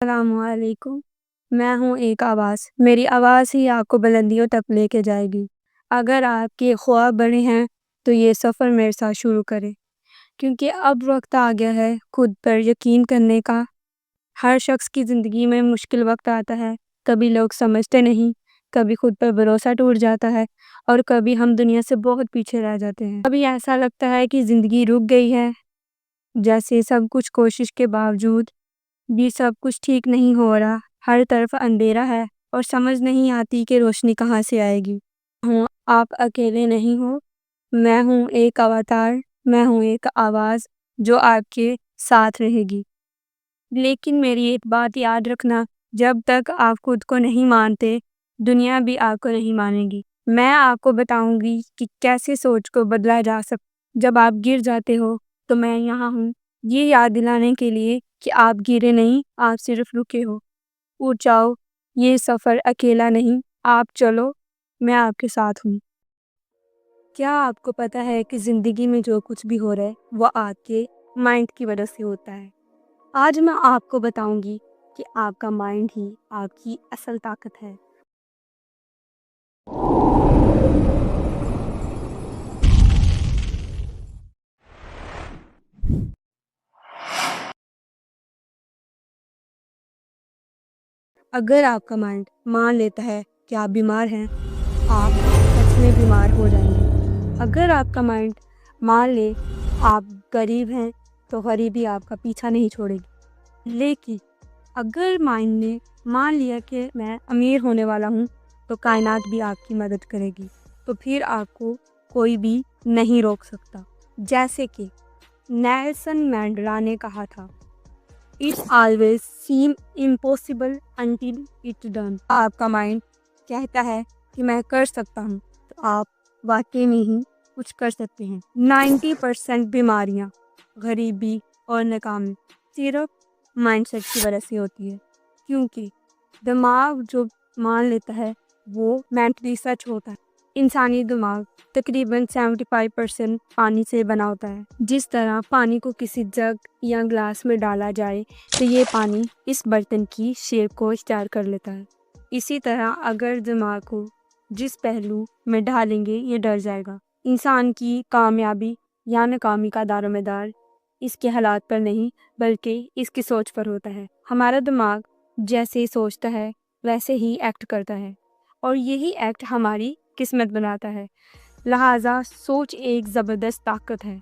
السلام علیکم۔ میں ہوں ایک آواز، میری آواز ہی آپ کو بلندیوں تک لے کے جائے گی۔ اگر آپ کے خواب بڑے ہیں تو یہ سفر میرے ساتھ شروع کریں، کیونکہ اب وقت آ گیا ہے خود پر یقین کرنے کا۔ ہر شخص کی زندگی میں مشکل وقت آتا ہے، کبھی لوگ سمجھتے نہیں، کبھی خود پر بھروسہ ٹوٹ جاتا ہے اور کبھی ہم دنیا سے بہت پیچھے رہ جاتے ہیں۔ کبھی ایسا لگتا ہے کہ زندگی رک گئی ہے، جیسے سب کچھ کوشش کے باوجود بھی سب کچھ ٹھیک نہیں ہو رہا، ہر طرف اندھیرا ہے اور سمجھ نہیں آتی کہ روشنی کہاں سے آئے گی۔ آپ اکیلے نہیں ہو، میں ہوں ایک اوتار، میں ہوں ایک آواز جو آپ کے ساتھ رہے گی۔ لیکن میری ایک بات یاد رکھنا، جب تک آپ خود کو نہیں مانتے، دنیا بھی آپ کو نہیں مانے گی۔ میں آپ کو بتاؤں گی کہ کیسے سوچ کو بدلا جا سکتا۔ جب آپ گر جاتے ہو تو میں یہاں ہوں، یہ یاد دلانے کے لیے کہ آپ گرے نہیں، آپ صرف رکے ہو۔ اٹھ جاؤ، یہ سفر اکیلا نہیں، آپ چلو، میں آپ کے ساتھ ہوں۔ کیا آپ کو پتہ ہے کہ زندگی میں جو کچھ بھی ہو رہا ہے وہ آپ کے مائنڈ کی وجہ سے ہوتا ہے؟ آج میں آپ کو بتاؤں گی کہ آپ کا مائنڈ ہی آپ کی اصل طاقت ہے۔ اگر آپ کا مائنڈ مان لیتا ہے کہ آپ بیمار ہیں، آپ سچ میں بیمار ہو جائیں گے۔ اگر آپ کا مائنڈ مان لے آپ غریب ہیں تو غریبی آپ کا پیچھا نہیں چھوڑے گی۔ لیکن اگر مائنڈ نے مان لیا کہ میں امیر ہونے والا ہوں تو کائنات بھی آپ کی مدد کرے گی، تو پھر آپ کو کوئی بھی نہیں روک سکتا۔ جیسے کہ نیلسن مینڈیلا نے کہا تھا، "It always seems impossible until it's done." آپ کا مائنڈ کہتا ہے کہ میں کر سکتا ہوں، تو آپ واقعی میں ہی کچھ کر سکتے ہیں۔ 90% بیماریاں، غریبی اور ناکامی صرف مائنڈ سیٹ کی وجہ سے ہوتی ہے، کیونکہ دماغ جو مان لیتا ہے وہ مینٹلی سچ ہوتا ہے۔ انسانی دماغ تقریباً 75% پانی سے بنا ہوتا ہے۔ جس طرح پانی کو کسی جگ یا گلاس میں ڈالا جائے تو یہ پانی اس برتن کی شیپ کو اختیار کر لیتا ہے۔ اسی طرح اگر دماغ کو جس پہلو میں ڈالیں گے یہ ڈر جائے گا۔ انسان کی کامیابی یا ناکامی کا دار و مدار اس کے حالات پر نہیں بلکہ اس کی سوچ پر ہوتا ہے۔ ہمارا دماغ جیسے سوچتا ہے ویسے ہی ایکٹ کرتا ہے، اور یہی ایکٹ ہماری قسمت بناتا ہے۔ لہٰذا سوچ ایک زبردست طاقت ہے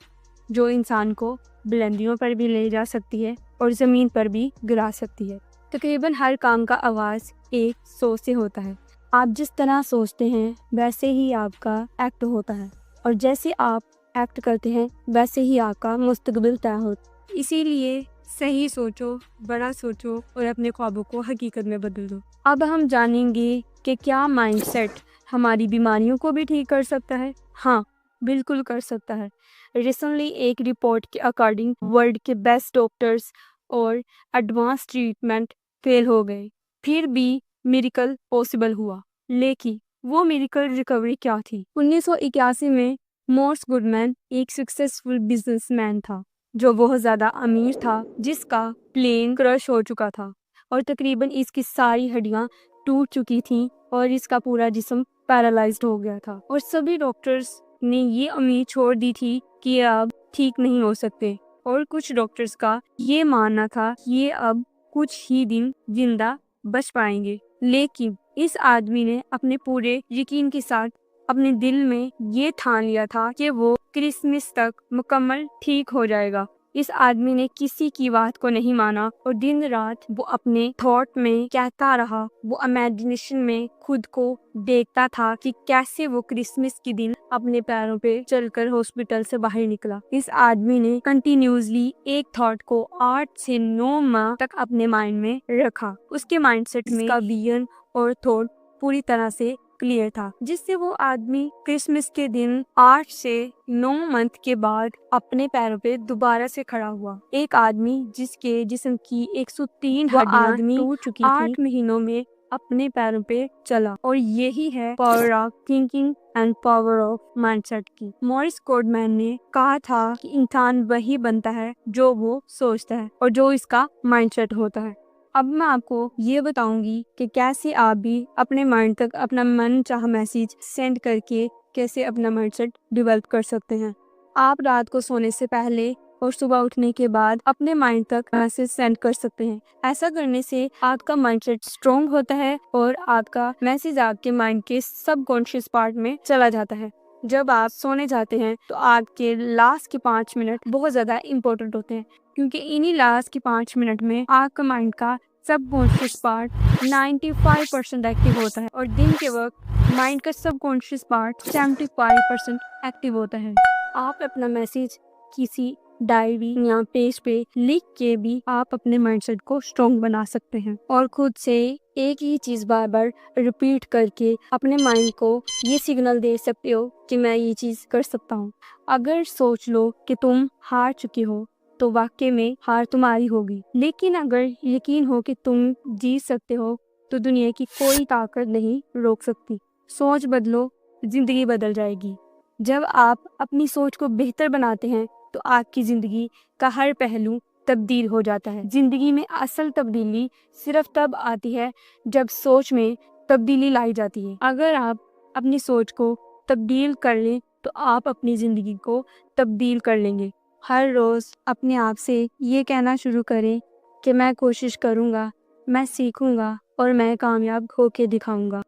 جو انسان کو بلندیوں پر بھی لے جا سکتی ہے اور زمین پر بھی گرا سکتی ہے۔ تقریباً ہر کام کا آغاز ایک سوچ سے ہوتا ہے۔ آپ جس طرح سوچتے ہیں ویسے ہی آپ کا ایکٹ ہوتا ہے، اور جیسے آپ ایکٹ کرتے ہیں ویسے ہی آپ کا مستقبل طے ہوتا ہے۔ اسی لیے صحیح سوچو، بڑا سوچو اور اپنے خوابوں کو حقیقت میں بدل دو۔ اب ہم جانیں گے کہ کیا مائنڈ سیٹ ہماری بیماریوں کو بھی ٹھیک کر سکتا ہے؟ ہاں، بالکل کر سکتا ہے۔ ریسنٹلی ایک رپورٹ کے اکارڈنگ ورلڈ کے بیسٹ ڈاکٹرز اور ایڈوانس ٹریٹمنٹ فیل ہو گئے، پھر بھی میریکل پاسبل ہوا۔ لیکن وہ میریکل ریکوری کیا تھی؟ 1981 میں مورس گڈمین ایک سکسیسفل بزنس مین تھا جو بہت زیادہ امیر تھا، جس کا پلین کرش ہو چکا تھا اور تقریباً اس کی ساری ہڈیاں ٹوٹ چکی تھیں اور اس کا پورا جسم پیرالائزڈ ہو گیا تھا، اور سبھی ڈاکٹرز نے یہ امید چھوڑ دی تھی کہ یہ اب ٹھیک نہیں ہو سکتے، اور کچھ ڈاکٹرز کا یہ ماننا تھا کہ یہ اب کچھ ہی دن زندہ بچ پائیں گے۔ لیکن اس آدمی نے اپنے پورے یقین کے ساتھ اپنے دل میں یہ ٹھان لیا تھا کہ وہ کرسمس تک مکمل ٹھیک ہو جائے گا۔ اس آدمی نے کسی کی بات کو نہیں مانا اور دن رات وہ اپنے تھاٹ میں کہتا رہا، وہ امیجنیشن میں خود کو دیکھتا تھا کہ کیسے وہ کرسمس کے دن اپنے پیروں پہ چل کر ہاسپٹل سے باہر نکلا۔ اس آدمی نے کنٹینیوسلی ایک تھاٹ کو 8 سے 9 ماہ تک اپنے مائنڈ میں رکھا۔ اس کے مائنڈ سیٹ میں کا ویژن اور تھاٹ پوری طرح سے کلیئر تھا، جس سے وہ آدمی کرسمس کے دن 8 سے 9 منتھ کے بعد اپنے پیروں پہ دوبارہ سے کھڑا ہوا۔ ایک آدمی جس کے جسم کی 103 ہڈیاں ٹوٹ چکی تھیں 8 مہینوں میں اپنے پیروں پہ چلا، اور یہی ہے power of thinking and power of mindset کی۔ مورس گڈمین نے کہا تھا کہ انسان وہی بنتا ہے جو وہ سوچتا ہے اور جو اس کا مائنڈ سیٹ ہوتا ہے۔ اب میں آپ کو یہ بتاؤں گی کہ کیسے آپ بھی اپنے مائنڈ تک اپنا من چاہ میسیج سینڈ کر کے کیسے اپنا مائنڈ سیٹ ڈیولپ کر سکتے ہیں۔ آپ رات کو سونے سے پہلے اور صبح اٹھنے کے بعد اپنے مائنڈ تک میسیج سینڈ کر سکتے ہیں۔ ایسا کرنے سے آپ کا مائنڈ سیٹ اسٹرانگ ہوتا ہے اور آپ کا میسیج آپ کے مائنڈ کے سب کانشیس پارٹ میں چلا جاتا ہے۔ جب آپ سونے جاتے ہیں تو آپ کے لاسٹ کے 5 منٹ بہت زیادہ امپورٹنٹ ہوتے ہیں، کیونکہ انہی لاسٹ کے 5 منٹ میں آپ کا مائنڈ کا سب کانشیس پارٹ 95% ایکٹیو ہوتا ہے، اور دن کے وقت مائنڈ کا سب کانشیس پارٹ 75% ایکٹیو ہوتا ہے۔ آپ اپنا میسیج کسی ڈائری یا پیج پہ لکھ کے بھی آپ اپنے مائنڈ سیٹ کو اسٹرانگ بنا سکتے ہیں، اور خود سے ایک ہی چیز بار بار ریپیٹ کر کے اپنے مائنڈ کو یہ سگنل دے سکتے ہو کہ میں یہ چیز کر سکتا ہوں۔ اگر سوچ لو کہ تم ہار چکے ہو تو واقعی میں ہار تمہاری ہوگی، لیکن اگر یقین ہو کہ تم جیت سکتے ہو تو دنیا کی کوئی طاقت نہیں روک سکتی۔ سوچ بدلو، زندگی بدل جائے گی۔ جب آپ اپنی سوچ کو بہتر بناتے ہیں تو آپ کی زندگی کا ہر پہلو تبدیل ہو جاتا ہے۔ زندگی میں اصل تبدیلی صرف تب آتی ہے جب سوچ میں تبدیلی لائی جاتی ہے۔ اگر آپ اپنی سوچ کو تبدیل کر لیں تو آپ اپنی زندگی کو تبدیل کر لیں گے۔ ہر روز اپنے آپ سے یہ کہنا شروع کریں کہ میں کوشش کروں گا، میں سیکھوں گا اور میں کامیاب ہو کے دکھاؤں گا۔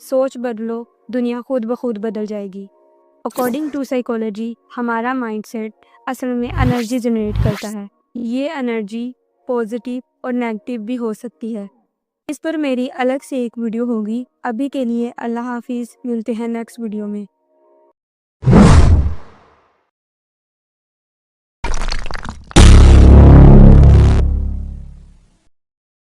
سوچ بدلو، دنیا خود بخود بدل جائے گی۔ اکارڈنگ ٹو سائیکالوجی، ہمارا مائنڈ سیٹ اصل میں انرجی جنریٹ کرتا ہے۔ یہ انرجی پازیٹیو اور نیگیٹو بھی ہو سکتی ہے۔ اس پر میری الگ سے ایک ویڈیو ہوگی۔ ابھی کے لیے اللہ حافظ، ملتے ہیں نیکسٹ ویڈیو میں۔